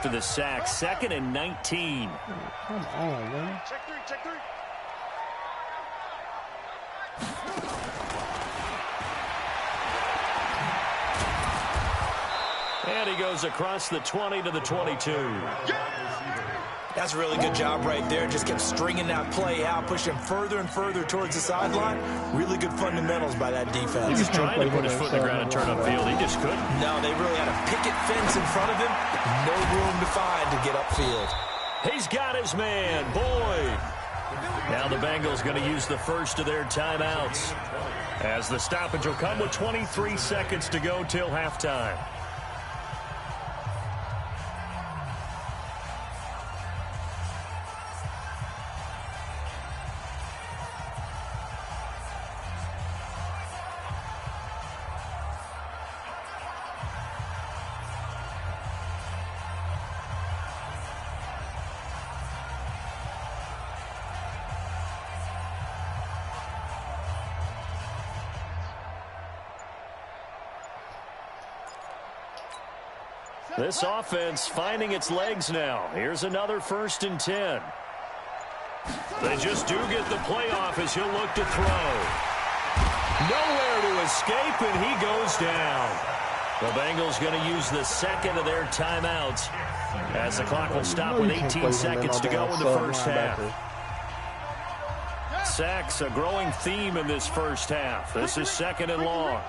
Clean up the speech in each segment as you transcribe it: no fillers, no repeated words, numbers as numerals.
after the sack. 2nd and 19. Come on, man. Check three. And he goes across the 20 to the 22. That's a really good job right there. Just kept stringing that play out, pushing further and further towards the sideline. Really good fundamentals by that defense. He was trying to put his foot in the ground and turn upfield. He just couldn't. No, they really had a picket fence in front of him. No room to find to get upfield. He's got his man, Boyd. Now the Bengals going to use the first of their timeouts, as the stoppage will come with 23 seconds to go till halftime. This offense finding its legs now. Here's another 1st and 10. They just do get the playoff as he'll look to throw. Nowhere to escape, and he goes down. The Bengals going to use the 2nd of their timeouts, as the clock will stop with 18 seconds to go in the first half. Sacks, a growing theme in this first half. This is 2nd and long.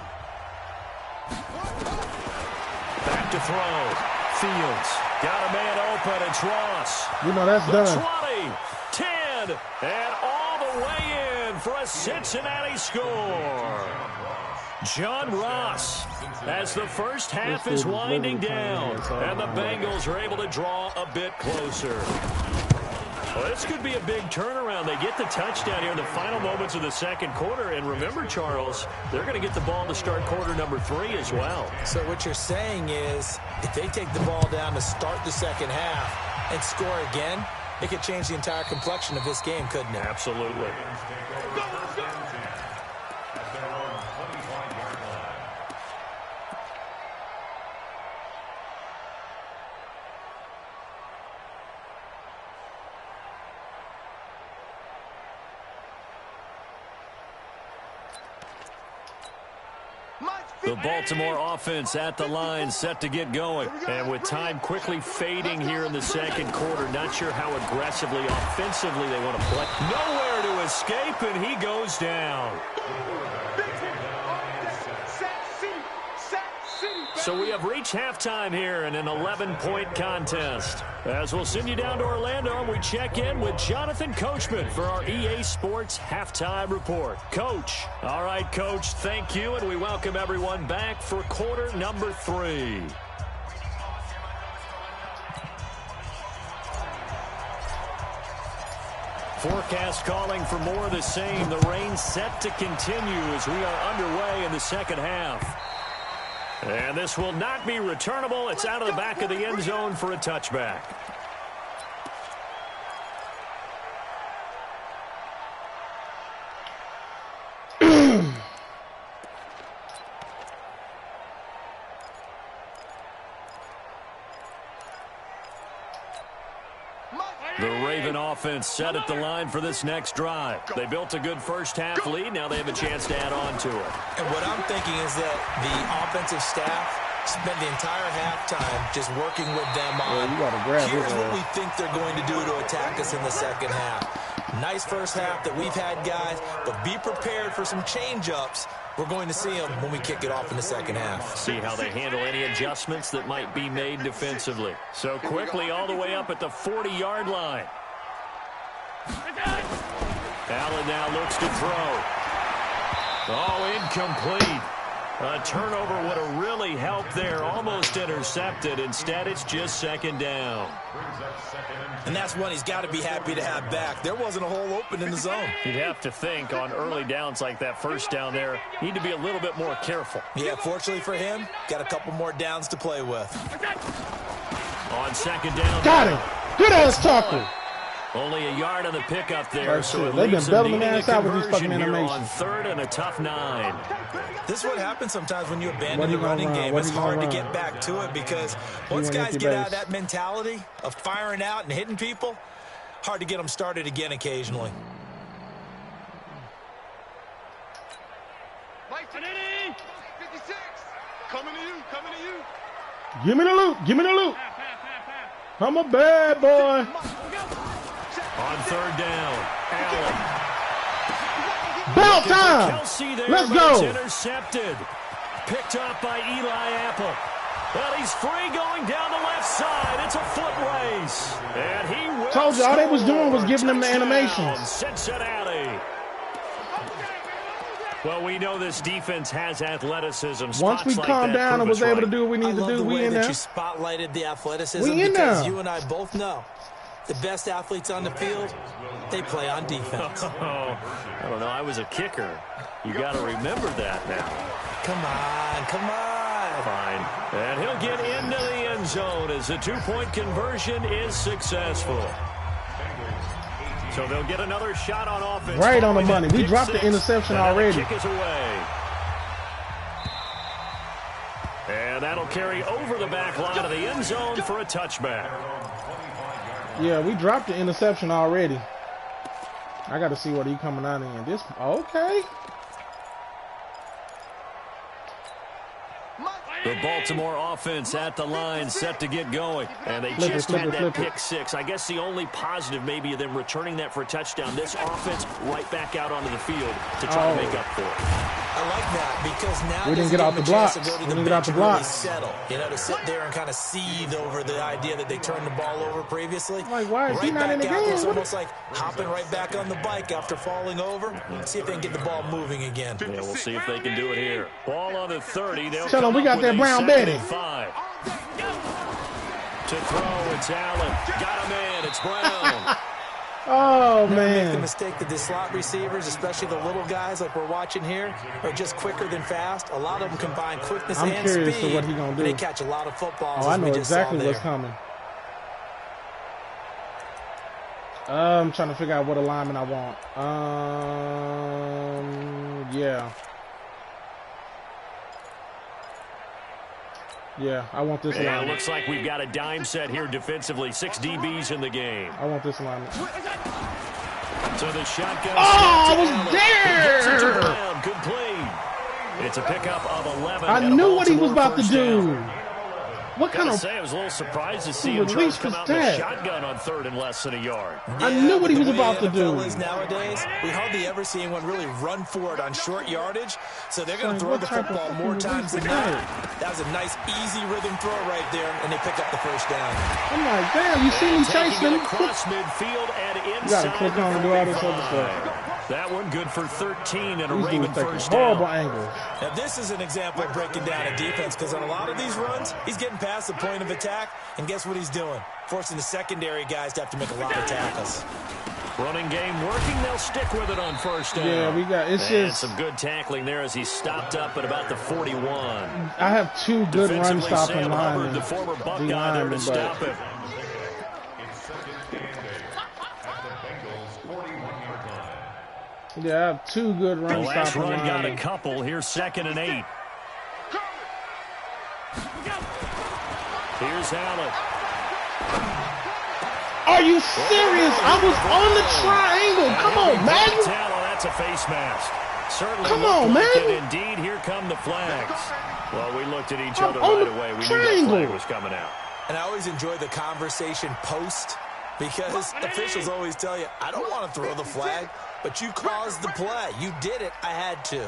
Back to throw. Fields got a man open. It's Ross. You know that's done. 20, 10, and all the way in for a Cincinnati score. John Ross, as the first half is winding down, and the Bengals are able to draw a bit closer. Well, this could be a big turnaround. They get the touchdown here in the final moments of the second quarter. And remember, Charles, they're going to get the ball to start quarter number 3 as well. So what you're saying is, if they take the ball down to start the second half and score again, it could change the entire complexion of this game, couldn't it? Absolutely. The Baltimore offense at the line, set to get going. And with time quickly fading here in the second quarter, not sure how aggressively, offensively they want to play. Nowhere to escape, and he goes down. So we have reached halftime here in an 11-point contest. As we'll send you down to Orlando, and we check in with Jonathan Coachman for our EA Sports Halftime Report. Coach. All right, Coach, thank you, and we welcome everyone back for quarter number 3. Forecast calling for more of the same. The rain set to continue as we are underway in the second half. And this will not be returnable. It's out of the back of the end zone for a touchback. The Raven offense set at the line for this next drive. They built a good first-half lead. Now they have a chance to add on to it. And what I'm thinking is that the offensive staff spent the entire halftime just working with them on, here's what we think they're going to do to attack us in the second half. Nice first half that we've had, guys, but be prepared for some change-ups. We're going to see them when we kick it off in the second half. See how they handle any adjustments that might be made defensively. So quickly all the way up at the 40-yard line. Allen now looks to throw. Oh, incomplete. A turnover would have really helped there. Almost intercepted. Instead, it's just second down. And that's one he's got to be happy to have back. There wasn't a hole open in the zone. You'd have to think on early downs like that first down there, need to be a little bit more careful. Yeah, fortunately for him, got a couple more downs to play with. On second down. Got him. Good ass tackle. Only a yard on the pickup there. So they've been belting their ass out with these fucking animations. On 3rd and a tough 9. This is what happens sometimes when you abandon the running game. It's hard to get back to it because once guys get out of that mentality of firing out and hitting people, hard to get them started again occasionally. Coming to you, coming to you. Give me the loot, give me the loot. I'm a bad boy. On 3rd down, Allen. Ball time. Let's go. Intercepted. Picked up by Eli Apple. Well, he's free going down the left side. It's a foot race. And he will told you all they was doing was giving them the touchdown, animations. Cincinnati. Well, we know this defense has athleticism. Once we calmed down and was able to do what we need to do, we in there. You spotlighted the athleticism we in because there. You and I both know the best athletes on the field, they play on defense. I don't know. I was a kicker. You got to remember that now. Come on, come on. Fine. And he'll get into the end zone as the 2-point conversion is successful. So they'll get another shot on offense. Right on the money. We dropped the interception already. Kick is away. And that'll carry over the back line of the end zone for a touchback. Yeah, we dropped the interception already. I got to see what he coming out in. This okay. The Baltimore offense at the line, set to get going. And they just had that pick 6. I guess the only positive maybe of them returning that for a touchdown. This offense right back out onto the field to try to make up for it. I like that because now we didn't get out the blocks. We didn't get out the blocks. Settle, you know, to sit there and kind of seethe over the idea that they turned the ball over previously. Like, why is he not in the game? It's almost like hopping right back on the bike after falling over. See if they can get the ball moving again. Yeah, we'll see if they can do it here. Ball on the 30. Tell them we got that Brown Betty. 5. To throw, it's Allen. Got him in. It's Brown. Oh, Never man. make the mistake that the slot receivers, especially the little guys like we're watching here, are just quicker than fast. A lot of them combine quickness and speed. I'm curious to what he's going to do. They catch a lot of footballs. Oh, I know exactly what's coming. I'm trying to figure out what alignment I want. Yeah. Yeah, I want this alignment. It looks like we've got a dime set here defensively. 6 DBs in the game. I want this alignment. So the shotgun. Oh, I was there! Complete. It's a pickup of 11. I knew what he was about to do. Down. What kind of... I was a little surprised to see him try to come out with a shotgun on 3rd and less than a yard. I knew what he was about to do. Nowadays, we hardly ever see anyone really run for it on short yardage, so they're going to throw the football more times than not. That was a nice, easy rhythm throw right there, and they pick up the first down. I'm like, damn, you see me chasing him? Across midfield and inside. You got to click on and do all this other stuff. That one good for 13 and a These Raven dudes taking first horrible down. angles. Now, this is an example of breaking down a defense because on a lot of these runs, he's getting past the point of attack, and guess what he's doing? Forcing the secondary guys to have to make a lot of tackles. Running game working. They'll stick with it on first down. Yeah, we got it's and just some good tackling there as he stopped up at about the 41. I have 2 good run stopping linemen. The former Buckeye there to stop him. Yeah, I have 2 good run stopping linemen. The last run got a couple. Here's 2nd and 8. Here's Allen. Are you serious? I was on the triangle. Come on, man. That's a face mask. Certainly Come on, man. And indeed, here come the flags. Well, we looked at each other right away. We knew that flag was coming out. And I always enjoy the conversation post because officials always tell you, I don't want to throw the flag, but you caused the play. You did it. I had to.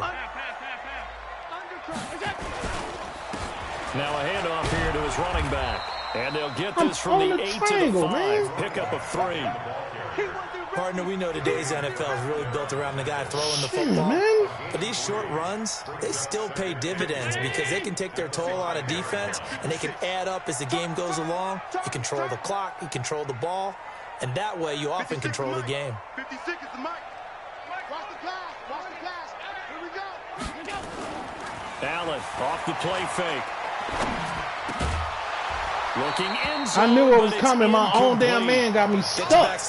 Now a handoff here to his running back. And they'll get this from the 8 to the 5. Pickup of 3. Partner, we know today's NFL is really built around the guy throwing the football. Man. But these short runs, they still pay dividends because they can take their toll on a defense and they can add up as the game goes along. You control the clock, you control the ball, and that way you often control the game. 56 is the mic. Watch the pass. Watch the pass. Here we go. Allen off the play fake. Looking in I knew it was coming. My own damn man got me stuck.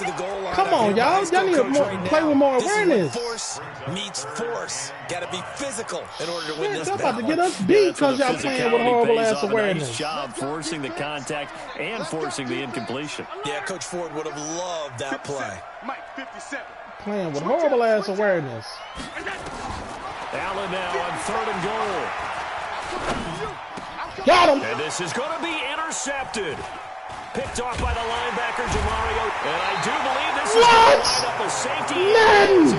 Come on, y'all. Y'all need to play with more awareness. Force meets force. Got to be physical in order to win this battle. Y'all about to get us beat because y'all playing with horrible ass awareness. Nice job forcing the contact and forcing the incompletion. Yeah, Coach Ford would have loved that play. Mike, 57. Playing with horrible ass awareness. Allen now on 3rd and goal. Got him. And this is going to be intercepted. Picked off by the linebacker, Jamario. And I do believe this is going to wind up a safety.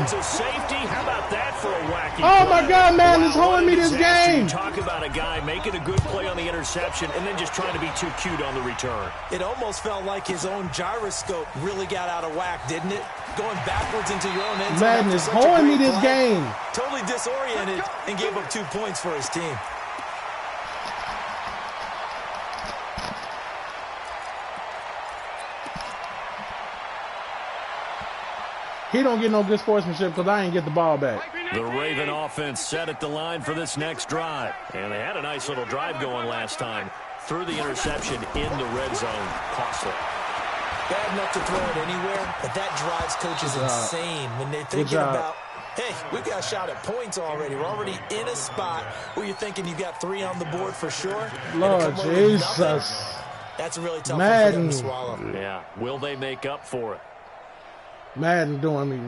It's a safety. How about that for a wacky Oh, play? my God, man. It's holding me this game. Talk about a guy making a good play on the interception and then just trying to be too cute on the return. It almost felt like his own gyroscope really got out of whack, didn't it? Going backwards into your own end zone. Madden is holding me this game. Totally disoriented and gave up 2 points for his team. He don't get no good sportsmanship because I ain't get the ball back. The Raven offense set at the line for this next drive. And they had a nice little drive going last time. Threw the interception in the red zone. Costly. Bad enough to throw it anywhere, but that drives coaches insane when they're thinking about, hey, we've got a shot at points already. We're already in a spot where you're thinking you've got 3 on the board for sure. Lord Jesus. That's a really tough one for them to swallow. Yeah. Will they make up for it? Madden doing me.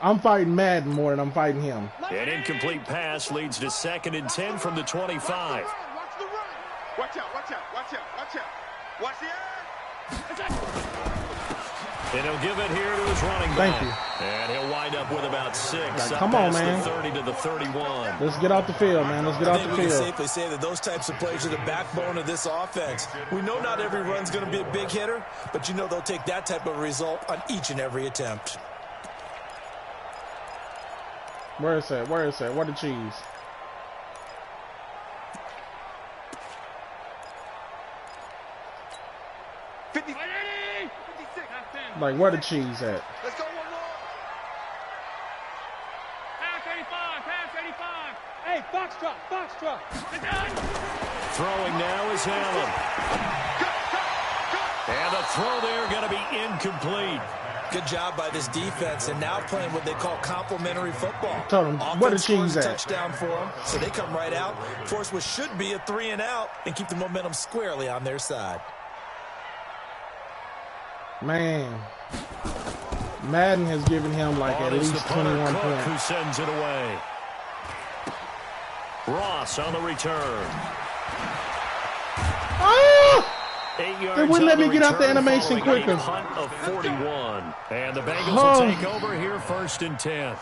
I'm fighting Madden more than I'm fighting him. An incomplete pass leads to 2nd and 10 from the 25. Watch the run. Watch out, watch out, watch out, watch out. Watch the And he'll give it here to his running back. Thank you. And he'll wind up with about 6. Come on, man. The 30 to the 31. Let's get off the field, man. Let's get off the I think we can field. safely say that those types of plays are the backbone of this offense. We know not every run's going to be a big hitter, but you know they'll take that type of result on each and every attempt. Where is that? Where is that? Where the cheese? Like, where the cheese at? Let's go one more. Pass 85, pass 85. Hey, Foxtrot, Foxtrot. Throwing now is Allen. And the throw there going to be incomplete. Good job by this defense, and now playing what they call complementary football. Told him, where the cheese at? Touchdown for them, so they come right out, force what should be a 3 and out, and keep the momentum squarely on their side. Man, Madden has given him like at least 21 points. Who sends it away? Ross on the return. Ah! 8 yards. They wouldn't let me get out the animation quicker. A punt of 41. And the Bengals will take over here 1st and 10.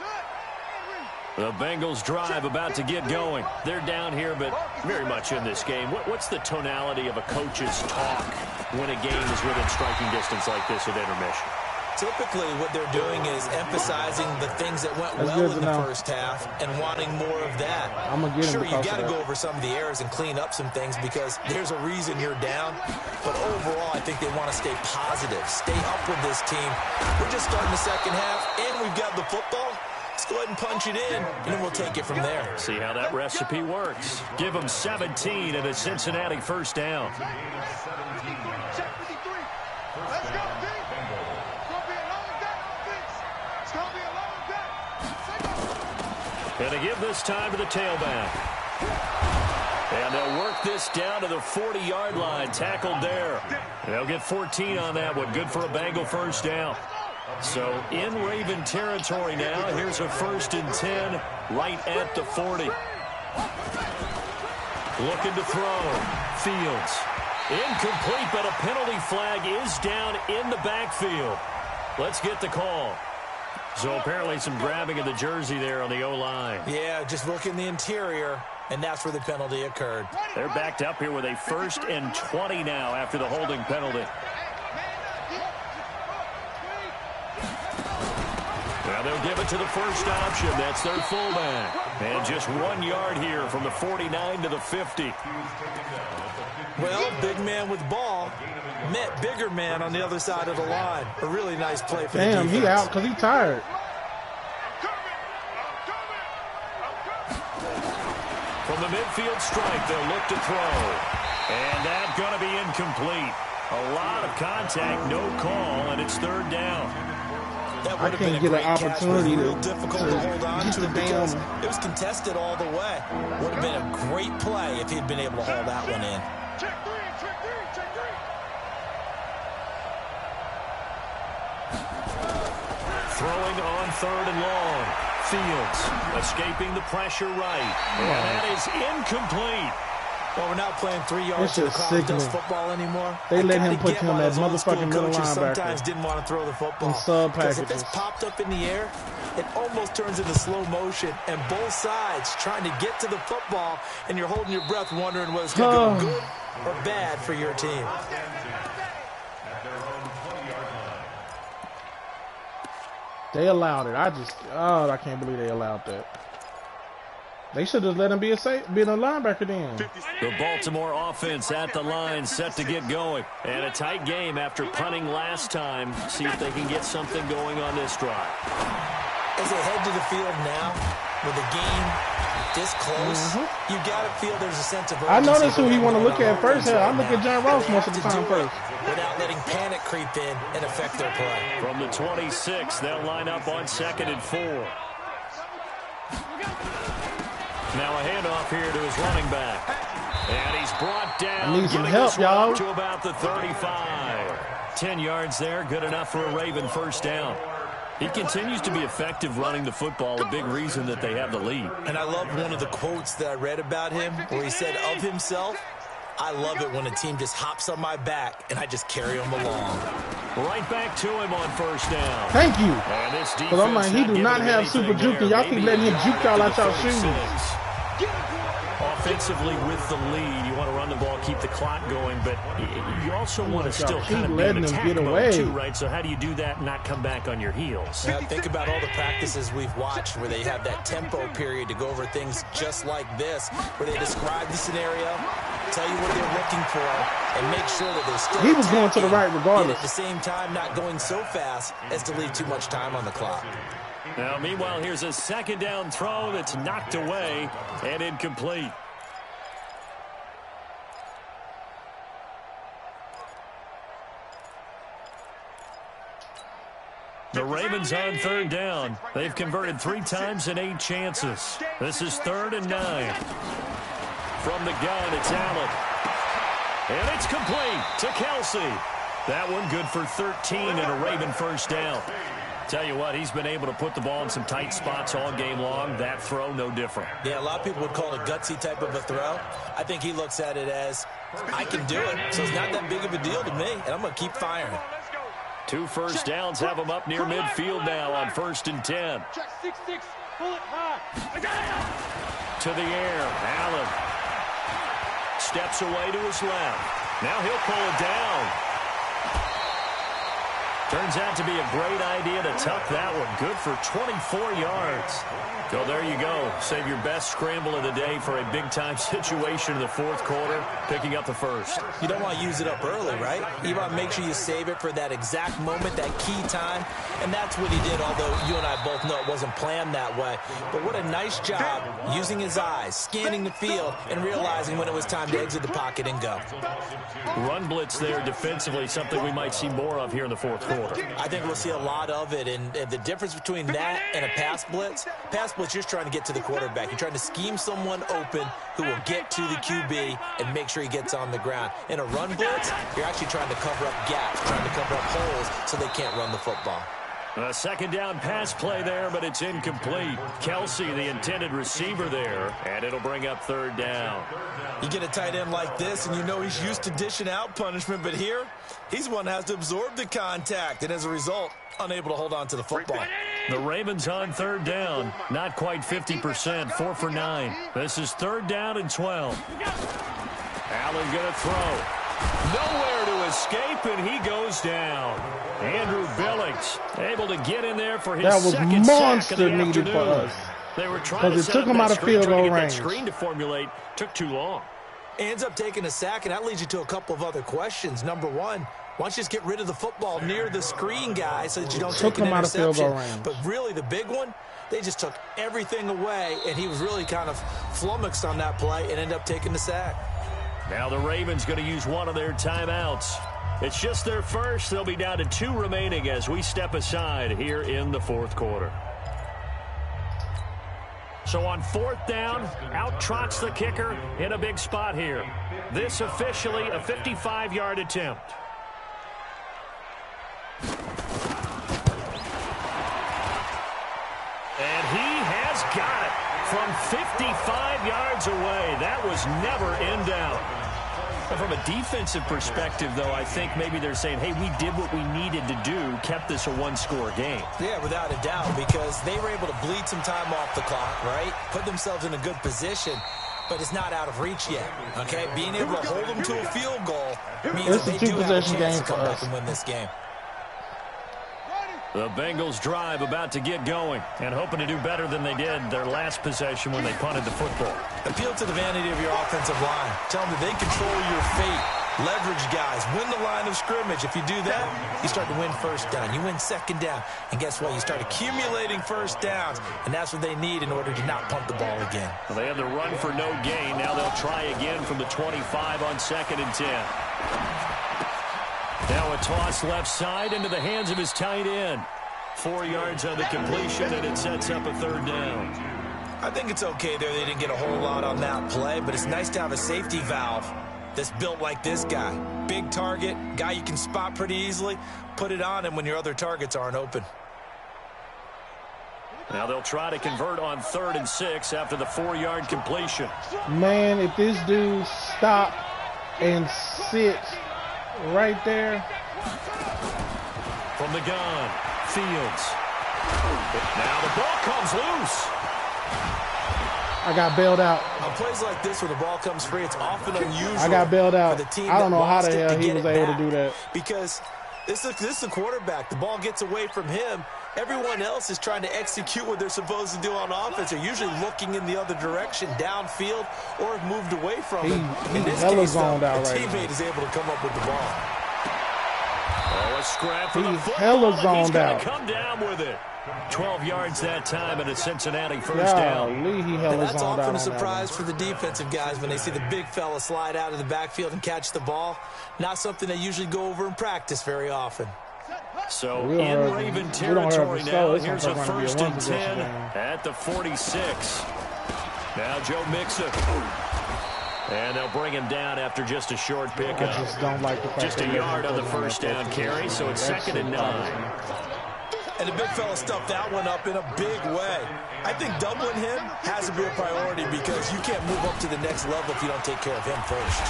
The Bengals drive about to get going. They're down here, but very much in this game. What's the tonality of a coach's talk when a game is within striking distance like this at intermission? Typically, what they're doing is emphasizing the things that went well in the first half and wanting more of that. I'm gonna get him. Sure, you got to go over some of the errors and clean up some things because there's a reason you're down. But overall, I think they want to stay positive, stay up with this team. We're just starting the second half, and we've got the football. Let's go ahead and punch it in, and then we'll take it from there. See how that recipe works. Give them 17 and a Cincinnati first down. Check 53. Let's go, D. It's going to be a long day, offense. It's going to be a long day. And to give this time to the tailback. And they'll work this down to the 40-yard line. Tackled there. They'll get 14 on that one. Good for a Bengal first down. So in Raven territory now. Here's a 1st and 10 right at the 40. Looking to throw. Fields. Incomplete, but a penalty flag is down in the backfield. Let's get the call. So apparently some grabbing of the jersey there on the O-line. Yeah, just look in the interior, and that's where the penalty occurred. They're backed up here with a 1st and 20 now after the holding penalty. Well, they'll give it to the first option. That's their fullback. And just 1 yard here from the 49 to the 50. Well, big man with ball met bigger man on the other side of the line. A really nice play for the defense. Damn, he out because he tired. From the midfield stripe, they'll look to throw. And that's going to be incomplete. A lot of contact, no call, and it's third down. That would have been a great catch. It was real difficult to hold on to because it was contested all the way. Would have been a great play if he'd been able to hold that one in. Check three, check three, check three. Throwing on third and long. Fields escaping the pressure right. And that is incomplete. Well, we're not playing 3 yards to the clock does football anymore. They let him put him at motherfucking middle linebacker. Sometimes didn't want to throw the football. Because if it's popped up in the air, it almost turns into slow motion. And both sides trying to get to the football, and you're holding your breath wondering whether it's going to go good or bad for your team. They allowed it. I can't believe they allowed that. They should have let him be a linebacker then. The Baltimore offense at the line, set to get going. And a tight game after punting last time. See if they can get something going on this drive. As they head to the field now, with the game this close, you got to feel there's a sense of urgency. I know that's who you want to look at first. I look at John Ross most of the time first. Without letting panic creep in and affect their play. From the 26, they'll line up on 2nd and 4. Now a handoff here to his running back. And he's brought down. I need some help, y'all. To about the 35. 10 yards there, good enough for a Raven first down. He continues to be effective running the football, a big reason that they have the lead. And I love one of the quotes that I read about him where he said of himself, I love it when a team just hops on my back and I just carry them along. Right back to him on first down. Thank you. Because I'm like, he do not have super juke, and y'all keep letting him juke y'all out y'all shoes. Offensively with the lead, you want to run the ball, keep the clock going, but you also want to still kind of be in attack mode too, right? So how do you do that and not come back on your heels? Now, think about all the practices we've watched where they have that tempo period to go over things just like this, where they describe the scenario, tell you what they're looking for, and make sure that they're still He was going to the right regardless. At the same time, not going so fast as to leave too much time on the clock. Now, meanwhile, here's a second down throw that's knocked away and incomplete. The Ravens on third down. They've converted 3 times in 8 chances. This is 3rd and 9. From the gun, it's Allen. And it's complete to Kelsey. That one good for 13 and a Raven first down. Tell you what, he's been able to put the ball in some tight spots all game long. That throw, no different. Yeah, a lot of people would call it a gutsy type of a throw. I think he looks at it as, I can do it, so it's not that big of a deal to me, and I'm going to keep firing. 2 first downs have him up near midfield now on 1st and 10. Check 6-6. Pull it high. To the air, Allen steps away to his left. Now he'll pull it down. Turns out to be a great idea to tuck that one. Good for 24 yards. So there you go. Save your best scramble of the day for a big-time situation in the 4th quarter, picking up the first. You don't want to use it up early, right? You want to make sure you save it for that exact moment, that key time, and that's what he did, although you and I both know it wasn't planned that way. But what a nice job using his eyes, scanning the field, and realizing when it was time to exit the pocket and go. Run blitz there defensively, something we might see more of here in the 4th quarter. I think we'll see a lot of it, and the difference between that and a pass blitz, you're just trying to get to the quarterback. You're trying to scheme someone open who will get to the QB and make sure he gets on the ground. In a run blitz, you're actually trying to cover up gaps, trying to cover up holes so they can't run the football. A second down pass play there, but it's incomplete. Kelsey, the intended receiver there, and it'll bring up 3rd down. You get a tight end like this, and you know he's used to dishing out punishment, but here, he's one that has to absorb the contact, and as a result, unable to hold on to the football. The Ravens on 3rd down, not quite 50%, 4 for 9. This is 3rd down and 12. Allen going to throw. Nowhere to escape, and he goes down. Andrew Billings able to get in there for his second sack of the afternoon. Needed for us. They were trying to set up that screen, trying to get that screen to formulate. Took too long. Ends up taking a sack, and that leads you to a couple of other questions. Number one, why don't you just get rid of the football near the screen guy so that you don't take an interception? But really, the big one, they just took everything away, and he was really kind of flummoxed on that play and ended up taking the sack. Now the Ravens going to use one of their timeouts. It's just their first. They'll be down to 2 remaining as we step aside here in the fourth quarter. So on 4th down, out trots the kicker in a big spot here. This officially a 55-yard attempt. And he has got it from 55 yards away. That was never in doubt. And from a defensive perspective, though, I think maybe they're saying, hey, we did what we needed to do, kept this a one-score game. Yeah, without a doubt, because they were able to bleed some time off the clock, right? Put themselves in a good position, but it's not out of reach yet, okay? Being able to hold them to a field goal means that they do have a chance to come back and win this game. The Bengals drive about to get going and hoping to do better than they did their last possession when they punted the football. Appeal to the vanity of your offensive line. Tell them that they control your fate. Leverage guys. Win the line of scrimmage. If you do that, you start to win first down. You win second down. And guess what? You start accumulating first downs. And that's what they need in order to not punt the ball again. Well, they had the run for no gain. Now they'll try again from the 25 on 2nd and 10. Now a toss left side into the hands of his tight end. 4 yards on the completion, and it sets up a 3rd down. I think it's okay there. They didn't get a whole lot on that play, but it's nice to have a safety valve that's built like this guy. Big target, guy you can spot pretty easily. Put it on him when your other targets aren't open. Now they'll try to convert on 3rd and 6 after the 4-yard completion. Man, if this dude stop and sits right there. From the gun, Fields. Now the ball comes loose. I got bailed out. On plays like this where the ball comes free, it's often unusual. I got bailed out. For the team I don't know how the that hell he was able to do that. Because this is the quarterback. The ball gets away from him. Everyone else is trying to execute what they're supposed to do on offense. They're usually looking in the other direction, downfield, or have moved away from him. In this case, the teammate is able to come up with the ball. Oh, a scrap for the football. Hella zoned out. He's going to come down with it. 12 yards that time and a Cincinnati first down. And that's often a surprise for the defensive guys when they see the big fella slide out of the backfield and catch the ball. Not something they usually go over in practice very often. So in Raven territory now, here's a 1st and 10 at the 46. Now Joe Mixon. And they'll bring him down after just a short pickup. I just don't like the fact just a yard on the first down carry, so it's 2nd and 9. And the big fella stuffed that one up in a big way. I think doubling him has to be a priority because you can't move up to the next level if you don't take care of him first.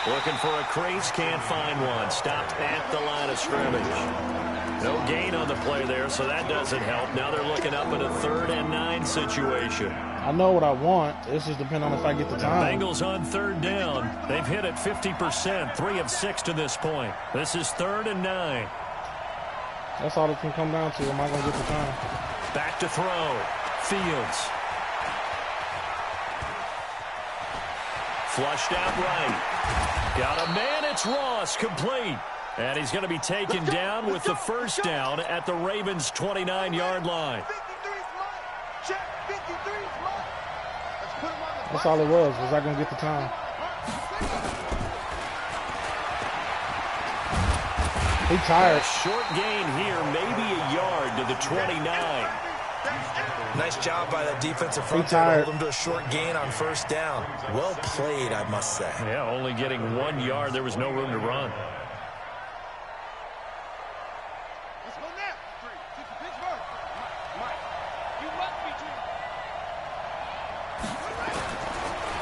Looking for a crease, can't find one. Stopped at the line of scrimmage. No gain on the play there, so that doesn't help. Now they're looking up at a 3rd and 9 situation. I know what I want. It's just depending on if I get the time. Bengals on 3rd down. They've hit it 50%, 3 of 6 to this point. This is 3rd and 9. That's all it can come down to. Am I going to get the time? Back to throw. Fields. Flushed out right. Got a man. It's Ross. Complete. And he's going to be taken down with the first down at the Ravens' 29-yard line. That's all it was I going to get the time? He tired. A short gain here, maybe a yard to the 29. Nice job by that defensive front to hold him to a short gain on first down. Well played, I must say. Yeah, only getting 1 yard. There was no room to run.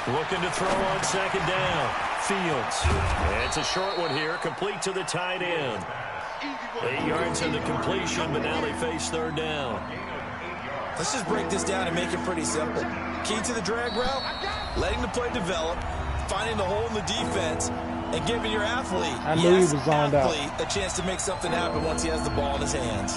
Looking to throw on 2nd down. Fields. It's a short one here, complete to the tight end. 8 yards on the completion, but now they face 3rd down. Let's just break this down and make it pretty simple. Key to the drag route, letting the play develop, finding the hole in the defense, and giving your athlete, a chance to make something happen once he has the ball in his hands.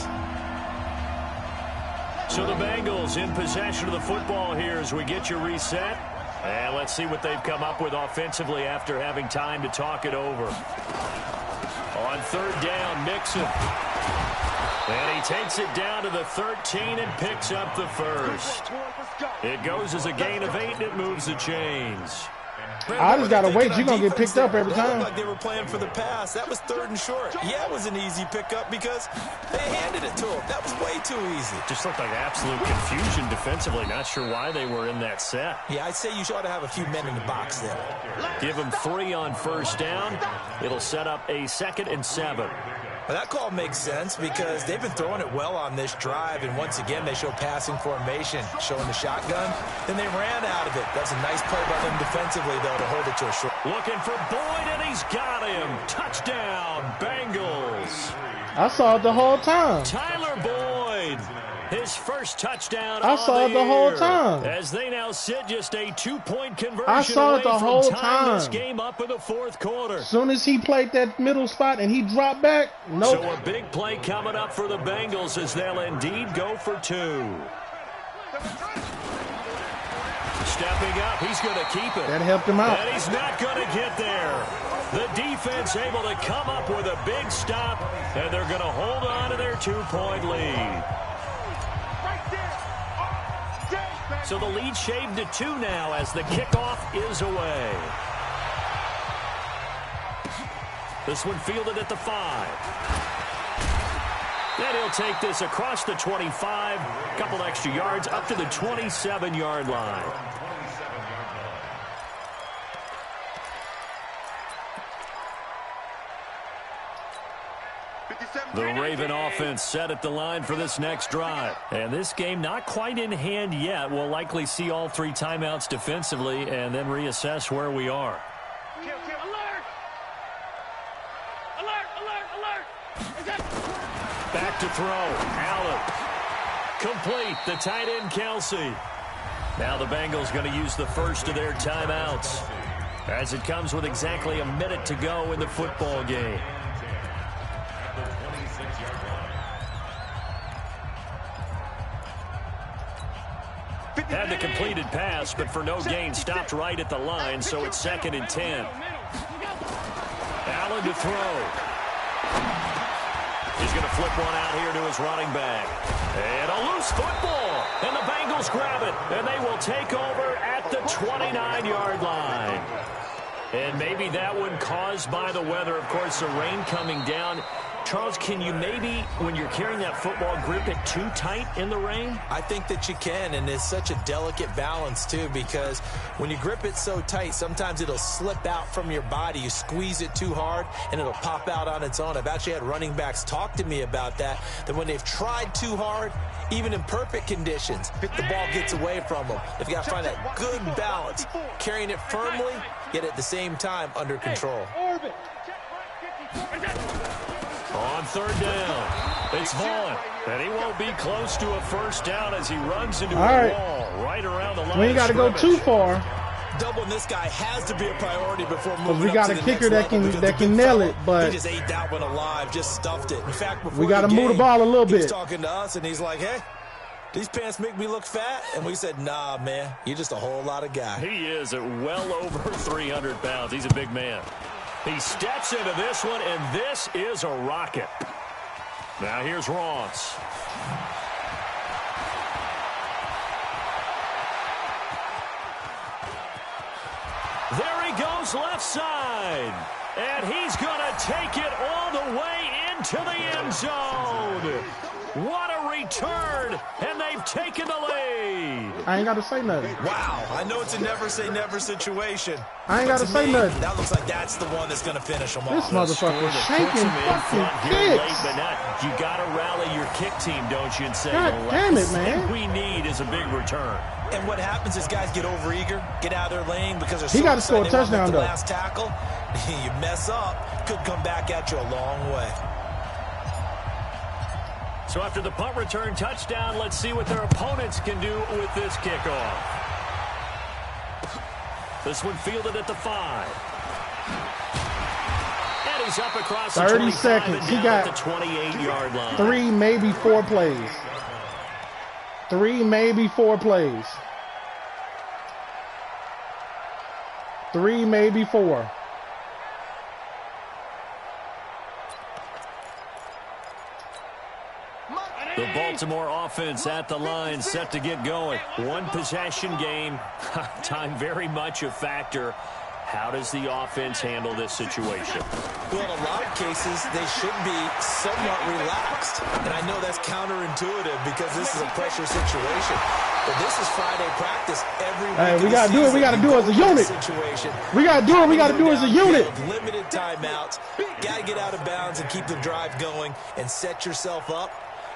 So the Bengals in possession of the football here as we get you reset. And let's see what they've come up with offensively after having time to talk it over. On 3rd down, Mixon. And he takes it down to the 13 and picks up the first. It goes as a gain of 8, and it moves the chains. I just gotta wait. You're gonna get picked up every time. Like they were playing for the pass. That was 3rd and short. Yeah, it was an easy pickup because they handed it to him. That was way too easy. Just looked like absolute confusion defensively. Not sure why they were in that set. Yeah, I'd say you ought to have a few men in the box there. Give them 3 on 1st down. It'll set up a 2nd and 7. Well, that call makes sense because they've been throwing it well on this drive, and once again, they show passing formation, showing the shotgun. Then they ran out of it. That's a nice play by them defensively, though, to hold it to a short. Looking for Boyd, and he's got him. Touchdown, Bengals. I saw it the whole time. Tyler Boyd, his first touchdown. I saw it the whole time. As they now sit just a 2-point conversion. I saw it the whole time. This game up in the 4th quarter. As soon as he played that middle spot and he dropped back, nope. So a big play coming up for the Bengals as they'll indeed go for 2. Stepping up, he's going to keep it. That helped him out. And he's not going to get there. The defense able to come up with a big stop, and they're going to hold on to their 2-point lead. So the lead shaved to 2 now as the kickoff is away. This one fielded at the 5. Then he'll take this across the 25, a couple extra yards up to the 27-yard line. The Raven offense set at the line for this next drive. And this game not quite in hand yet. We'll likely see all 3 timeouts defensively and then reassess where we are. Alert! Alert, alert, alert! Back to throw. Allen. Complete. The tight end, Kelsey. Now the Bengals going to use the first of their timeouts as it comes with exactly a minute to go in the football game. Had the completed pass, but for no gain, stopped right at the line, so it's 2nd and 10. Allen to throw. He's going to flip one out here to his running back. And a loose football. And the Bengals grab it, and they will take over at the 29-yard line. And maybe that one caused by the weather. Of course, the rain coming down. Charles, can you maybe, when you're carrying that football, grip it too tight in the rain? I think that you can, and it's such a delicate balance, too, because when you grip it so tight, sometimes it'll slip out from your body. You squeeze it too hard, and it'll pop out on its own. I've actually had running backs talk to me about that when they've tried too hard, even in perfect conditions, the ball gets away from them. They've got to find that good balance, carrying it firmly, yet at the same time under control. On 3rd down, it's Vaughn, and he won't be close to a 1st down as he runs into a wall right around the line. We ain't got to go too far. Doubling this guy has to be a priority before moving. We got a kicker that can nail it, but he just ate that one alive, just stuffed it. In fact, before we got to move the ball a little bit. He's talking to us, and he's like, "Hey, these pants make me look fat," and we said, "Nah, man, you're just a whole lot of guy." He is at well over 300 pounds. He's a big man. He steps into this one, and this is a rocket. Now here's Ross. There he goes left side. And he's going to take it all the way into the end zone. What a return, and they've taken the lead. I ain't got to say nothing. Wow, I know it's a never-say-never situation. I ain't got to say nothing. That looks like that's the one that's going to finish them off. This motherfucker shaking fucking kicks. But not, you got to rally your kick team, don't you, and say, God damn it, man. What we need is a big return. And what happens is guys get overeager, get out of their lane because they're he got to score a touchdown, though. Last tackle, you mess up, could come back at you a long way. So after the punt return touchdown, let's see what their opponents can do with this kickoff. This one fielded at the 5. And he's up across the 30 seconds. He got the 28-yard line. 3, maybe 4 plays. 3, maybe 4 plays. 3, maybe 4. The Baltimore offense at the line, set to get going. One possession game. Time very much a factor. How does the offense handle this situation? Well, in a lot of cases, they should be somewhat relaxed. And I know that's counterintuitive because this is a pressure situation. But this is Friday practice every week. Hey, we got to do it. We got to do it as a unit. We got to do it. We got to do it as a unit. Limited timeouts. Got to get out of bounds and keep the drive going and set yourself up.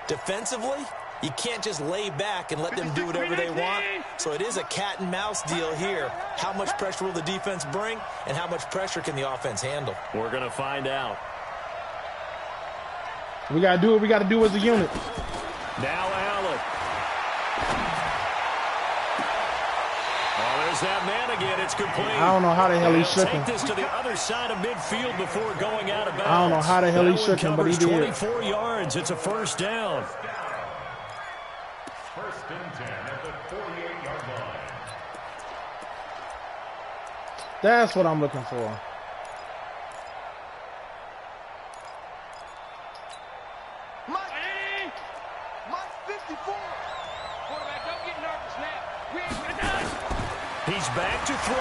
Defensively, you can't just lay back and let them do whatever they want. So it is a cat and mouse deal here. How much pressure will the defense bring, and how much pressure can the offense handle? We're going to find out. We got to do it. We got to do it as a unit. Now Allen. Oh, there's that man again. It's complete. I don't know how the hell he shook him. Take this to the other side of midfield before going out of bounds. I don't know how the hell he shook him, but he did. 24 yards. It's a first down. First and 10 at the 48-yard line. That's what I'm looking for. Mike 54. Quarterback, don't get nervous now. We ain't done. He's back to throw.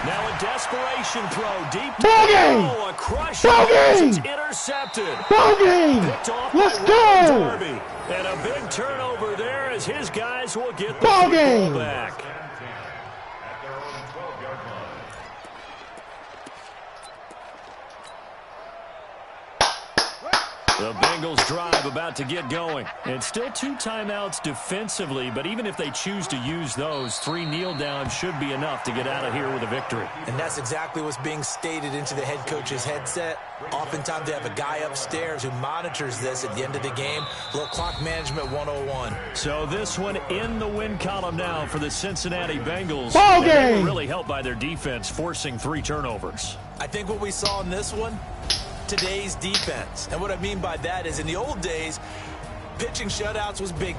Now a desperation throw. Deep Ball game! a crush. Ball game! It's intercepted. Ball game! Picked off Let's by go! Darby. And a big turnover there as his guys will get the Ball game! back. At their own 12-yard line. The Bengals drive about to get going. And still 2 timeouts defensively, but even if they choose to use those, 3 kneel downs should be enough to get out of here with a victory. And that's exactly what's being stated into the head coach's headset. Oftentimes they have a guy upstairs who monitors this at the end of the game. A little clock management 101. So this one in the win column now for the Cincinnati Bengals. Ball They game! were really helped by their defense, forcing 3 turnovers. I think what we saw in this one, today's defense. And what I mean by that is in the old days, pitching shutouts was big